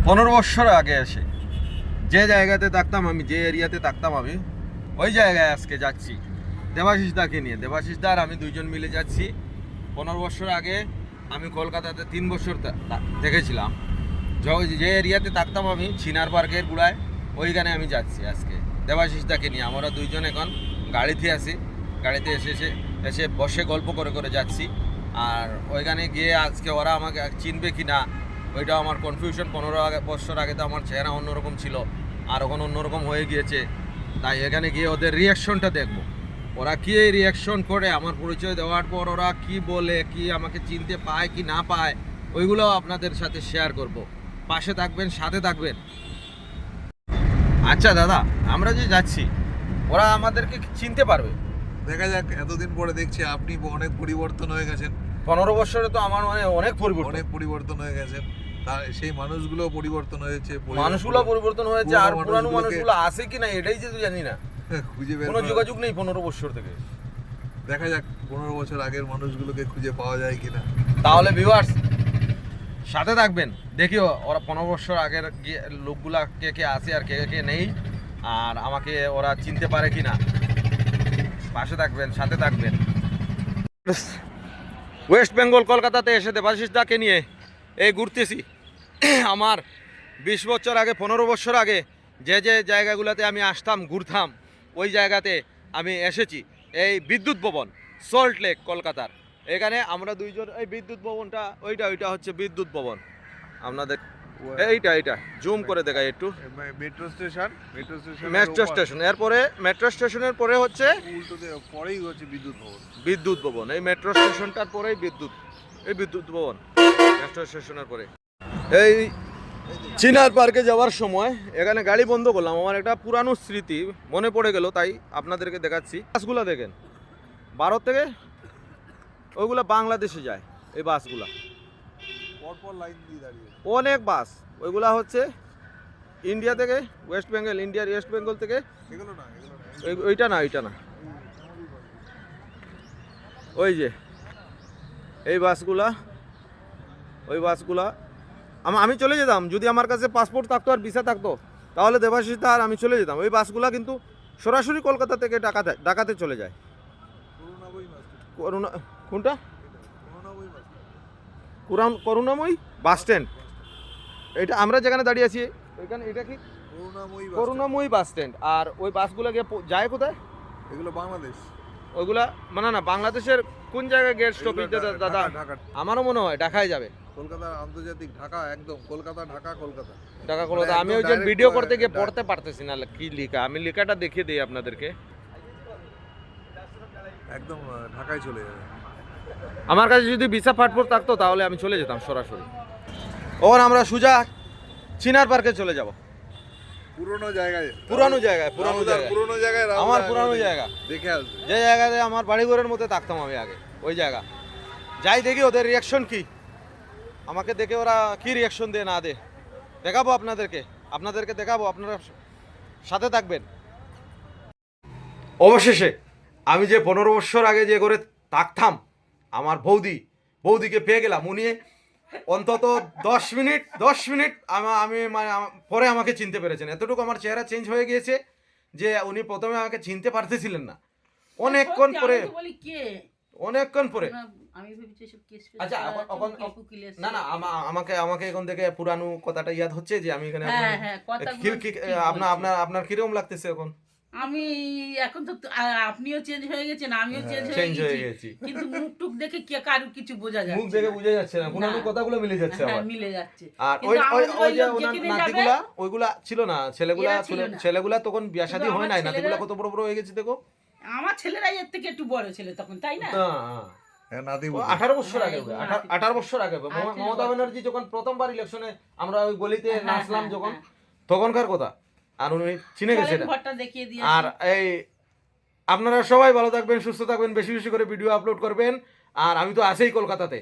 15 বছর আগে এসে যে জায়গাতে থাকতাম আমি, যে এরিয়াতে থাকতাম আমি, ওই জায়গায় আজকে যাচ্ছি দেবাশিস দাকে নিয়ে। দেবাশিস দা আর আমি দুইজন মিলে যাচ্ছি। 15 বছর আগে আমি কলকাতাতে 3 বছর থেকেছিলাম। যে এরিয়াতে থাকতাম আমি, চিনার পার্কের গুড়ায়, ওইখানে আমি যাচ্ছি আজকে দেবাশিস দাকে নিয়ে। আমরা দুইজন এখন গাড়িতে আছি, গাড়িতে এসে বসে গল্প করে করে যাচ্ছি। আর ওইখানে গিয়ে আজকে ওরা আমাকে চিনবে কি না ওইটা আমার কনফিউশন। 15 বছর আগে তো আমার চেহারা অন্যরকম ছিল, আর এখন অন্যরকম হয়ে গিয়েছে। তাই এখানে গিয়ে ওদের রিয়াকশনটা দেখবো, ওরা কি এই রিয়াকশন করে আমার পরিচয় দেওয়ার পর ওরা কি বলে, কি আমাকে চিনতে পায় কি না পায়, ওইগুলো আপনাদের সাথে শেয়ার করব। পাশে থাকবেন, সাথে থাকবেন। আচ্ছা দাদা, আমরা যে যাচ্ছি ওরা আমাদেরকে চিনতে পারবে? দেখা যাক, এতদিন পরে দেখছি আপনি অনেক পরিবর্তন হয়ে গেছেন। 15 বছরে তো আমার অনেক পরিবর্তন হয়ে গেছেন। তার সেই মানুষগুলো পরিবর্তন হয়েছে, মানুষগুলো পরিবর্তন হয়েছে, আর পুরানো মানুষগুলো আছে কি না এটাই যে জানি না। খুঁজে বের কোনো যোগাযোগ নেই 15 বছর থেকে। দেখা যাক 15 বছর আগের মানুষগুলোকে খুঁজে পাওয়া যায় কিনা। তাহলে ভিউয়ার্স সাথে থাকবেন, দেখি ওরা 15 বছর আগের লোকগুলা কে কে আছে আর কে কে নেই, আর আমাকে ওরা চিনতে পারে কি না। পাশে থাকবেন, সাথে থাকবেন। ওয়েস্ট বেঙ্গল কলকাতাতে এসে দেবাশিস দাকে নিয়ে এই ঘুরতেছি। আমার 20 বছর আগে, 15 বছর আগে যে যে জায়গাগুলোতে আমি আসতাম, ঘুরতাম, ওই জায়গাতে আমি এসেছি। এই বিদ্যুৎ ভবন, সল্ট লেক, কলকাতার। এখানে আমরা দুইজন, এই বিদ্যুৎ ভবনটা ওইটা হচ্ছে বিদ্যুৎ ভবন। আপনাদের এইটা জুম করে দেখাই একটু। মেট্রো স্টেশন এরপরে মেট্রো স্টেশনের পরে হচ্ছে পরেই হচ্ছে বিদ্যুৎ ভবন। এই মেট্রো স্টেশনটার পরেই বিদ্যুৎ ভবন, মেট্রো স্টেশনের পরে। এই চিনার পার্কে যাওয়ার সময় এখানে গাড়ি বন্ধ করলাম, আমার একটা পুরানো স্মৃতি মনে পড়ে গেল, তাই আপনাদেরকে দেখাচ্ছি। বাসগুলো দেখেন, ভারত থেকে ওইগুলো বাংলাদেশে যায়। এই বাসগুলা অনেক বাস, ওইগুলা হচ্ছে ইন্ডিয়া থেকে, ইন্ডিয়ার ওয়েস্ট বেঙ্গল থেকে। ওইটা না ওই যে এই বাসগুলা, ওই বাসগুলা আমি চলে যেতাম যদি আমার কাছে পাসপোর্ট থাকতো আর ভিসা থাকতো, তাহলে দেবাশিস দা আর আমি চলে যেতাম। ওই বাসগুলা কিন্তু সরাসরি কলকাতা থেকে ঢাকাতে চলে যায়। কোনটা? করুণাময়ী বাস স্ট্যান্ড। এটা আমরা যেখানে দাঁড়িয়ে আছি ওইখানে, এটা কি করুণাময়ী বাস স্ট্যান্ড। আর ওই বাসগুলো গিয়ে যায় কোথায়? এগুলো বাংলাদেশ। ওইগুলা মানে না, বাংলাদেশের কোন জায়গায় গেট স্টপেজ দাদা? আমারও মনে হয় ঢাকায় যাবে। কলকাতা আন্তর্জাতিক, ঢাকা একদম কলকাতা। আমি ওই যে ভিডিও করতে গিয়ে পড়তে পারতেছি না কি লেখা, আমি লেখাটা দেখিয়ে দিই আপনাদেরকে। একদম ঢাকায় চলে যাবে। আমার কাছে যদি ভিসা পাসপোর্ট থাকতো তাহলে আমি চলে যেতাম সরাসরি। ওর আমরা সোজা চিনার পার্কে চলে যাব। পুরনো জায়গায় আমার পুরানো জায়গা দেখে আসবে, যে জায়গাতে আমার বাড়িঘরের মধ্যে থাকতাম আমি আগে, ওই জায়গা যাই। দেখি ওদের রিয়াকশন কি, আমাকে দেখে ওরা কি রিয়াকশন দেয় না দেয়, দেখাবো আপনাদেরকে দেখাবো। আপনারা সাথে থাকবেন। অবশেষে আমি যে 15 বছর আগে যে করে থাকতাম, আমার বৌদিকে পেয়ে গেলাম। উনি অন্তত 10 মিনিট আমি মানে পরে আমাকে চিনতে পেরেছেন। এতটুকু আমার চেহারা চেঞ্জ হয়ে গিয়েছে যে উনি প্রথমে আমাকে চিনতে পারতেছিলেন না। অনেকক্ষণ পরে আচ্ছা, না আমাকে এখন থেকে পুরানো কথাটা ইয়াদ হচ্ছে যে আমি এখানে। আপনার কিরকম লাগতেছে এখন? আমি এখন তো আপনিও চেঞ্জ হয়ে গেছেন, আমিও চেঞ্জ হয়ে গেছি, কিন্তু মুখ টুক দেখে কি কারো কিছু বোঝা যাচ্ছে, মুখ দেখে বোঝা যাচ্ছে না, পুরানো কথাগুলো মিলে যাচ্ছে। হ্যাঁ, মিলে যাচ্ছে। আর ওই যে ওনার নাতিগুলা, ওইগুলা ছিল না, ছেলেগুলা তখন বিয়া শাদী হয় নাই, নাতিগুলা কত বড় বড় হয়ে গেছে দেখো। আমার ছেলেরা এর থেকে একটু বড় ছেলে তখন, তাই না? 18 বছর আগে, 18 বছর আগে মমতা ব্যানার্জি যখন প্রথমবার ইলেকশনে আমরা ওই গলিতে নাচলাম যখন, তখনকার কথা। আর উনি চিনে গেছে। আর এই আপনারা সবাই ভালো থাকবেন, সুস্থ থাকবেন, বেশি বেশি করে ভিডিও আপলোড করবেন। আর আমি তো আছেই কলকাতাতে।